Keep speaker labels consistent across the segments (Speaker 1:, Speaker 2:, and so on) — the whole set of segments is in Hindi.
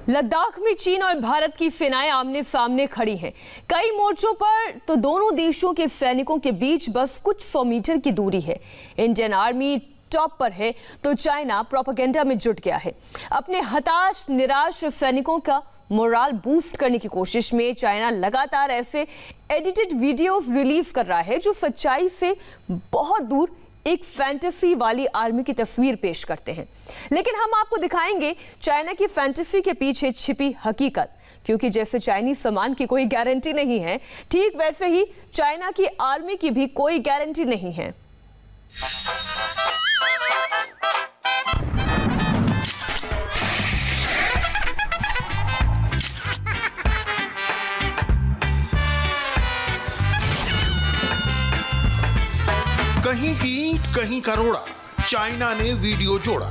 Speaker 1: लद्दाख में चीन और भारत की सेनाएं आमने सामने खड़ी हैं। कई मोर्चों पर तो दोनों देशों के सैनिकों के बीच बस कुछ 100 मीटर की दूरी है। इंडियन आर्मी टॉप पर है तो चाइना प्रोपेगेंडा में जुट गया है। अपने हताश निराश सैनिकों का मोराल बूस्ट करने की कोशिश में चाइना लगातार ऐसे एडिटेड वीडियोस रिलीज कर रहा है जो सच्चाई से बहुत दूर एक फैंटेसी वाली आर्मी की तस्वीर पेश करते हैं। लेकिन हम आपको दिखाएंगे चाइना की फैंटेसी के पीछे छिपी हकीकत, क्योंकि जैसे चाइनीज सामान की कोई गारंटी नहीं है, ठीक वैसे ही चाइना की आर्मी की भी कोई गारंटी नहीं है।
Speaker 2: कहीं की ईंट कहीं का रोड़ा, चाइना ने वीडियो जोड़ा।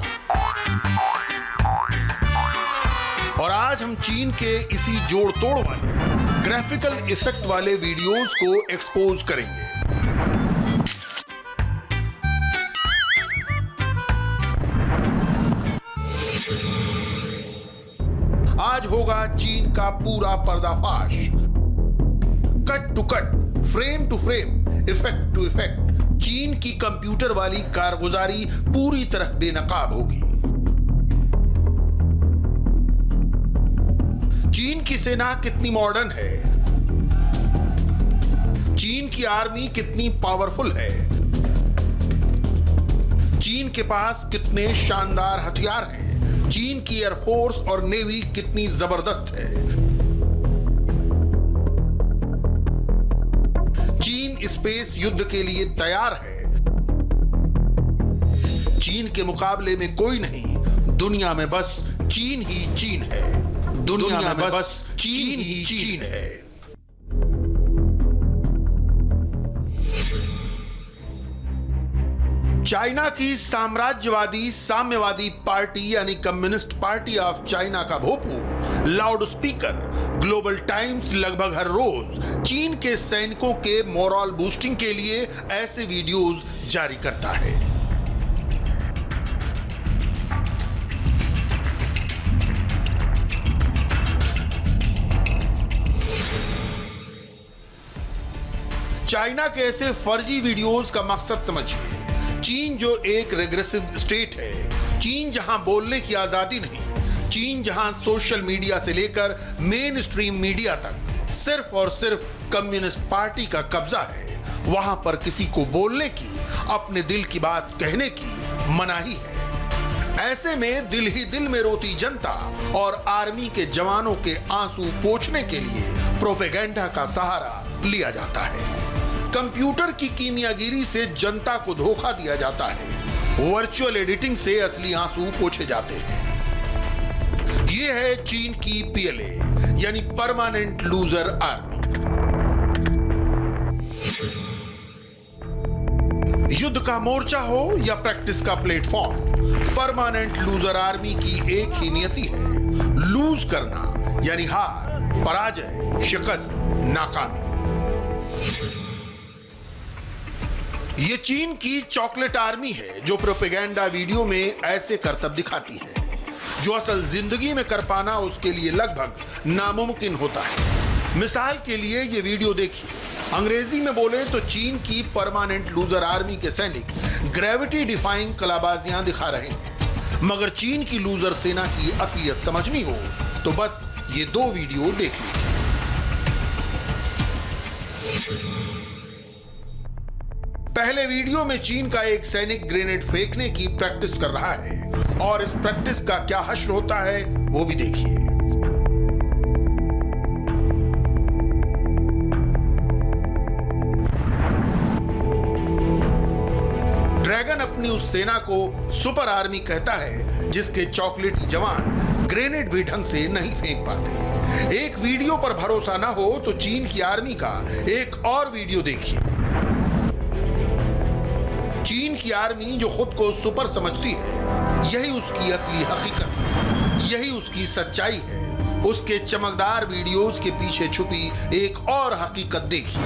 Speaker 2: और आज हम चीन के इसी जोड़ तोड़ वाले ग्राफिकल इफेक्ट वाले वीडियोस को एक्सपोज करेंगे। आज होगा चीन का पूरा पर्दाफाश, cut to cut, frame to frame, effect to effect. चीन की कंप्यूटर वाली कारगुजारी पूरी तरह बेनकाब होगी। चीन की सेना कितनी मॉडर्न है, चीन की आर्मी कितनी पावरफुल है, चीन के पास कितने शानदार हथियार हैं, चीन की एयरफोर्स और नेवी कितनी जबरदस्त है। चीन स्पेस युद्ध के लिए तैयार है। चीन के मुकाबले में कोई नहीं, दुनिया में बस चीन ही चीन है। दुनिया में बस चीन ही चीन है। चाइना की साम्राज्यवादी साम्यवादी पार्टी यानी कम्युनिस्ट पार्टी ऑफ चाइना का भोपू लाउड स्पीकर ग्लोबल टाइम्स लगभग हर रोज चीन के सैनिकों के मोरल बूस्टिंग के लिए ऐसे वीडियोस जारी करता है। चाइना के ऐसे फर्जी वीडियोस का मकसद समझिए। चीन जो एक रेग्रेसिव स्टेट है, चीन जहां बोलने की आजादी नहीं, चीन जहां सोशल मीडिया से लेकर मेन स्ट्रीम मीडिया तक सिर्फ और सिर्फ कम्युनिस्ट पार्टी का कब्जा है, वहां पर किसी को बोलने की, अपने दिल की बात कहने की मनाही है। ऐसे में दिल ही दिल में रोती जनता और आर्मी के जवानों के आंसू पोंछने के लिए प्रोपेगेंडा का सहारा लिया जाता है। कंप्यूटर की कीमियागिरी से जनता को धोखा दिया जाता है। वर्चुअल एडिटिंग से असली आंसू पोंछे जाते हैं। यह है चीन की पीएलए यानी परमानेंट लूजर आर्मी। युद्ध का मोर्चा हो या प्रैक्टिस का प्लेटफॉर्म, परमानेंट लूजर आर्मी की एक ही नियति है, लूज करना यानी हार, पराजय, शिकस्त, नाकामी। ये चीन की चॉकलेट आर्मी है जो प्रोपेगेंडा वीडियो में ऐसे करतब दिखाती है जो असल जिंदगी में कर पाना उसके लिए लगभग नामुमकिन होता है। मिसाल के लिए ये वीडियो देखिए। अंग्रेजी में बोले तो चीन की परमानेंट लूजर आर्मी के सैनिक ग्रेविटी डिफाइंग कलाबाजियां दिखा रहे हैं। मगर चीन की लूजर सेना की असलियत समझनी हो तो बस ये दो वीडियो देख लीजिए। पहले वीडियो में चीन का एक सैनिक ग्रेनेड फेंकने की प्रैक्टिस कर रहा है और इस प्रैक्टिस का क्या हश्र होता है वो भी देखिए। ड्रैगन अपनी उस सेना को सुपर आर्मी कहता है जिसके चॉकलेटी जवान ग्रेनेड भी ढंग से नहीं फेंक पाते। एक वीडियो पर भरोसा ना हो तो चीन की आर्मी का एक और वीडियो देखिए। चीन की आर्मी जो खुद को सुपर समझती है, यही उसकी असली हकीकत है, यही उसकी सच्चाई है। उसके चमकदार वीडियोस के पीछे छुपी एक और हकीकत देखिए।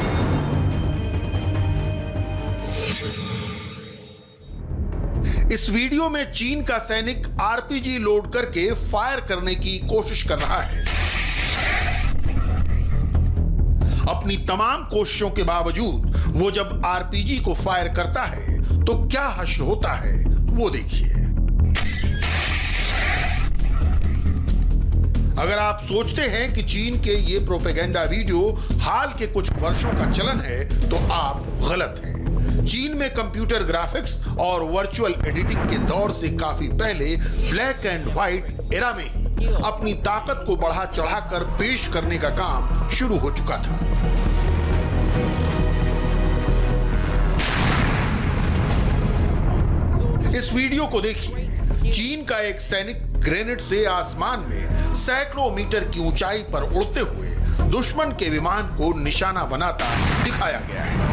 Speaker 2: इस वीडियो में चीन का सैनिक आरपीजी लोड करके फायर करने की कोशिश कर रहा है। अपनी तमाम कोशिशों के बावजूद वो जब आरपीजी को फायर करता है तो क्या हश्र होता है वो देखिए। अगर आप सोचते हैं कि चीन के ये प्रोपेगेंडा वीडियो हाल के कुछ वर्षों का चलन है तो आप गलत हैं। चीन में कंप्यूटर ग्राफिक्स और वर्चुअल एडिटिंग के दौर से काफी पहले ब्लैक एंड व्हाइट एरा में ही अपनी ताकत को बढ़ा चढ़ाकर पेश करने का काम शुरू हो चुका था। इस वीडियो को देखिए। चीन का एक सैनिक ग्रेनेड से आसमान में सैकड़ों मीटर की ऊंचाई पर उड़ते हुए दुश्मन के विमान को निशाना बनाता दिखाया गया है।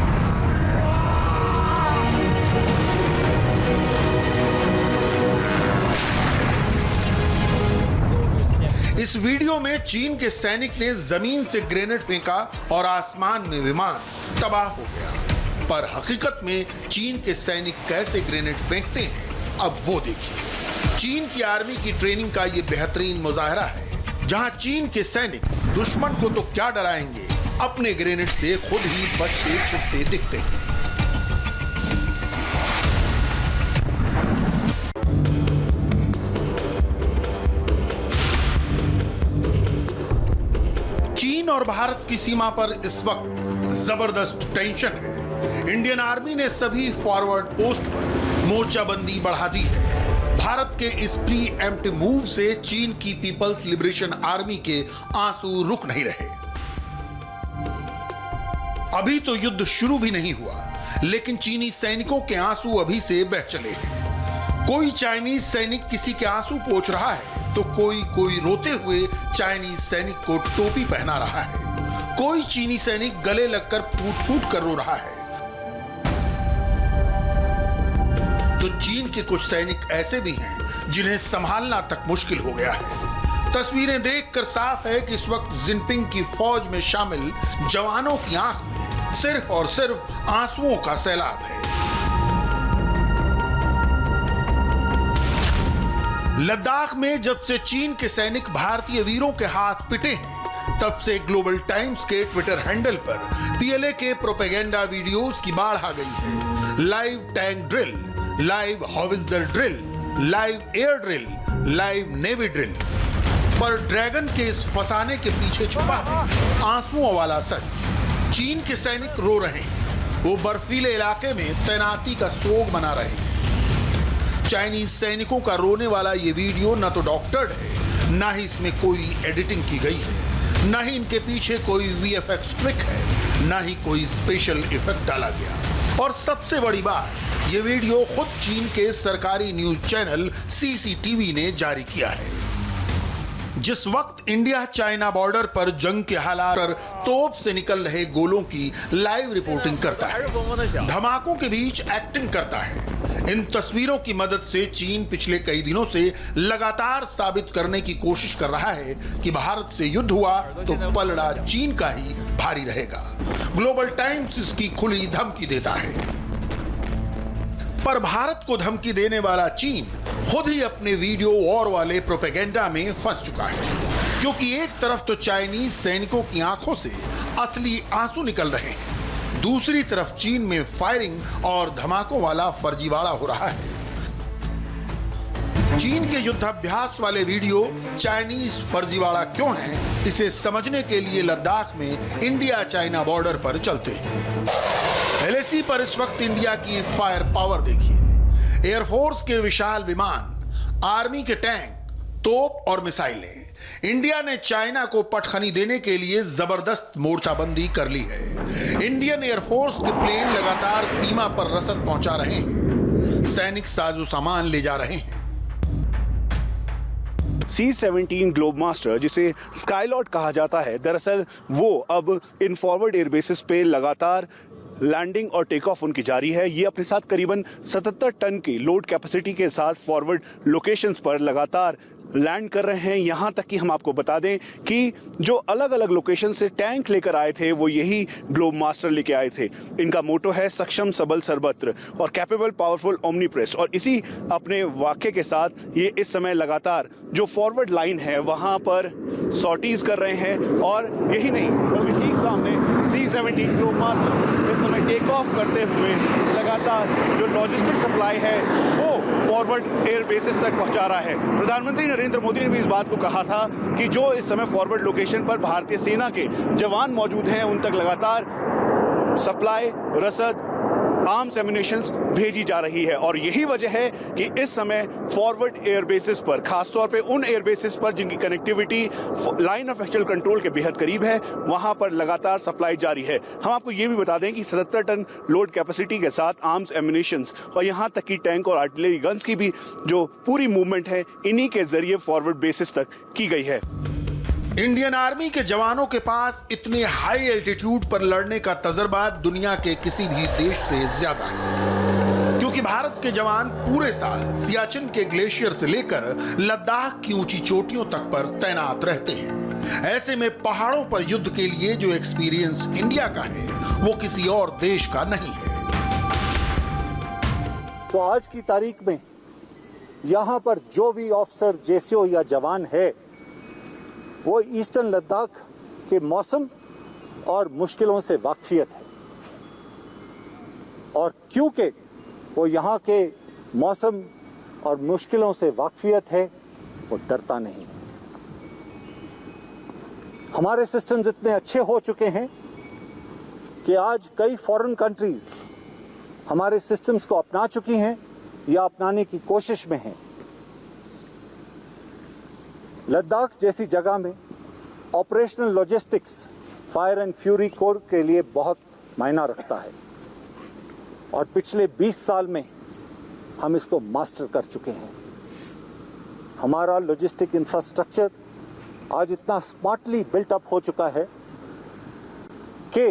Speaker 2: इस वीडियो में चीन के सैनिक ने जमीन से ग्रेनेड फेंका और आसमान में विमान तबाह हो गया। पर हकीकत में चीन के सैनिक कैसे ग्रेनेड फेंकते हैं अब वो देखिए। चीन की आर्मी की ट्रेनिंग का ये बेहतरीन मुजाहरा है, जहां चीन के सैनिक दुश्मन को तो क्या डराएंगे, अपने ग्रेनेड से खुद ही बचते छुपते दिखते हैं। चीन और भारत की सीमा पर इस वक्त जबरदस्त टेंशन है। इंडियन आर्मी ने सभी फॉरवर्ड पोस्ट पर मोर्चाबंदी बढ़ा दी है। भारत के इस प्री एम्प्ट मूव से चीन की पीपल्स लिबरेशन आर्मी के आंसू रुक नहीं रहे। अभी तो युद्ध शुरू भी नहीं हुआ, लेकिन चीनी सैनिकों के आंसू अभी से बह चले हैं। कोई चाइनीज सैनिक किसी के आंसू पोंछ रहा है तो कोई रोते हुए चाइनीज सैनिक को टोपी पहना रहा है। कोई चीनी सैनिक गले लगकर फूट फूट कर रो रहा है। तो चीन के कुछ सैनिक ऐसे भी हैं जिन्हें संभालना तक मुश्किल हो गया है। तस्वीरें देखकर साफ है कि इस वक्त जिनपिंग की फौज में शामिल जवानों की आंख में सिर्फ और सिर्फ आंसुओं का सैलाब है। लद्दाख में जब से चीन के सैनिक भारतीय वीरों के हाथ पिटे हैं, तब से ग्लोबल टाइम्स के ट्विटर हैंडल पर पीएलए के प्रोपेगेंडा वीडियोस की बाढ़ आ गई है। Live tank drill, live howitzer drill, live air drill, live navy drill. पर ड्रैगन के इस फसाने के पीछे छुपा है आंसुओं वाला सच। चीन के सैनिक रो रहे हैं। वो बर्फीले इलाके में तैनाती का सोग मना रहे हैं। चाइनीज सैनिकों का रोने वाला ये वीडियो न तो डॉक्टर्ड है, ना ही इसमें कोई एडिटिंग की गई है, ना ही इनके पीछे कोई वीएफएक्स ट्रिक है, ना ही कोई स्पेशल इफेक्ट डाला गया। और सबसे बड़ी बात, ये वीडियो खुद चीन के सरकारी न्यूज चैनल सीसीटीवी ने जारी किया है। जिस वक्त इंडिया चाइना बॉर्डर पर जंग के हालात पर तोप से निकल रहे गोलों की लाइव रिपोर्टिंग करता है, धमाकों के बीच एक्टिंग करता है। इन तस्वीरों की मदद से चीन पिछले कई दिनों से लगातार साबित करने की कोशिश कर रहा है कि भारत से युद्ध हुआ तो पलड़ा चीन का ही भारी रहेगा। ग्लोबल टाइम्स इसकी खुली धमकी देता है। पर भारत को धमकी देने वाला चीन खुद ही अपने वीडियो वॉर वाले प्रोपेगेंडा में फंस चुका है, क्योंकि एक तरफ तो चाइनीज सैनिकों की आंखों से असली आंसू निकल रहे हैं, दूसरी तरफ चीन में फायरिंग और धमाकों वाला फर्जीवाड़ा हो रहा है। चीन के युद्धाभ्यास वाले वीडियो चाइनीज फर्जीवाड़ा क्यों है, इसे समझने के लिए लद्दाख में इंडिया चाइना बॉर्डर पर चलते हैं। एलएसी पर इस वक्त इंडिया की फायर पावर देखिए। एयरफोर्स के विशाल विमान, आर्मी के टैंक, तोप और मिसाइलें। इंडिया ने चाइना को पटखनी देने के लिए जबरदस्त मोर्चाबंदी कर ली है। इंडियन एयरफोर्स के प्लेन लगातार सीमा पर रसद पहुंचा रहे हैं, सैनिक साजो सामान ले जा रहे हैं।
Speaker 3: C-17 ग्लोबमास्टर, जिसे स्काईलॉट कहा जाता है, दरअसल वो अब इन फॉरवर्ड एयरबेसिस पे लगातार लैंडिंग और टेक ऑफ उनकी जारी है। ये अपने साथ करीबन 77 टन की लोड कैपेसिटी के साथ फॉरवर्ड लोकेशंस पर लगातार लैंड कर रहे हैं। यहाँ तक कि हम आपको बता दें कि जो अलग अलग लोकेशन से टैंक लेकर आए थे वो यही ग्लोब मास्टर लेके आए थे। इनका मोटो है सक्षम सबल सर्वत्र और कैपेबल पावरफुल ओमनीप्रेस। और इसी अपने वाक्य के साथ ये इस समय लगातार जो फॉरवर्ड लाइन है वहाँ पर सॉर्टीज कर रहे हैं। और यही नहीं बल्कि ठीक सामने C-17 ग्लोब मास्टर इस समय टेक ऑफ करते हुए लगातार जो लॉजिस्टिक सप्लाई है वो फॉरवर्ड एयर बेसिस तक पहुंचा रहा है। प्रधानमंत्री नरेंद्र मोदी ने भी इस बात को कहा था कि जो इस समय फॉरवर्ड लोकेशन पर भारतीय सेना के जवान मौजूद हैं उन तक लगातार सप्लाई, रसद, आर्म्स एम्युनिशंस भेजी जा रही है। और यही वजह है कि इस समय फॉरवर्ड एयर बेसिस पर, खासतौर पे उन एयर बेसिस पर जिनकी connectivity line of actual control के बेहद करीब है, वहां पर लगातार सप्लाई जारी है। हम आपको ये भी बता दें कि 77 टन लोड कैपेसिटी के साथ आर्म्स एम्युनिशंस और यहाँ तक कि टैंक और आर्टिलरी गन्स की भी जो पूरी मूवमेंट है इन्हीं के जरिए फॉरवर्ड बेसिस तक की गई है।
Speaker 2: इंडियन आर्मी के जवानों के पास इतने हाई एल्टीट्यूड पर लड़ने का तजर्बा दुनिया के किसी भी देश से ज्यादा है, क्योंकि भारत के जवान पूरे साल सियाचिन के ग्लेशियर से लेकर लद्दाख की ऊंची चोटियों तक पर तैनात रहते हैं। ऐसे में पहाड़ों पर युद्ध के लिए जो एक्सपीरियंस इंडिया का है वो किसी और देश का नहीं है।
Speaker 4: तो आज की तारीख में यहाँ पर जो भी ऑफिसर, जेसीओ या जवान है वो ईस्टर्न लद्दाख के मौसम और मुश्किलों से वाकफियत है। और क्योंकि वो यहाँ के मौसम और मुश्किलों से वाकफियत है वो डरता नहीं। हमारे सिस्टम्स इतने अच्छे हो चुके हैं कि आज कई फॉरेन कंट्रीज हमारे सिस्टम्स को अपना चुकी हैं या अपनाने की कोशिश में हैं। लद्दाख जैसी जगह में operational logistics fire and fury core के लिए बहुत मायना रखता है और पिछले 20 साल में हम इसको मास्टर कर चुके हैं। हमारा लॉजिस्टिक इंफ्रास्ट्रक्चर आज इतना स्मार्टली बिल्ट अप हो चुका है कि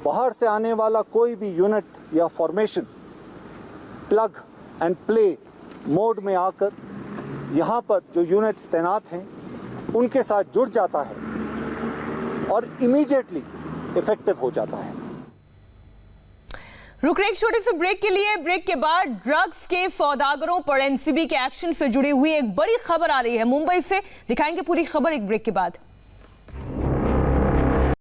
Speaker 4: बाहर से आने वाला कोई भी यूनिट या formation plug and play mode में आकर यहाँ पर जो यूनिट्स तैनात हैं उनके साथ जुड़ जाता है और इमीडिएटली इफेक्टिव हो जाता है।
Speaker 1: रुक रहे एक छोटे से ब्रेक के लिए। ब्रेक के बाद ड्रग्स के सौदागरों पर एनसीबी के एक्शन से जुड़ी हुई एक बड़ी खबर आ रही है मुंबई से। दिखाएंगे पूरी खबर एक ब्रेक के बाद।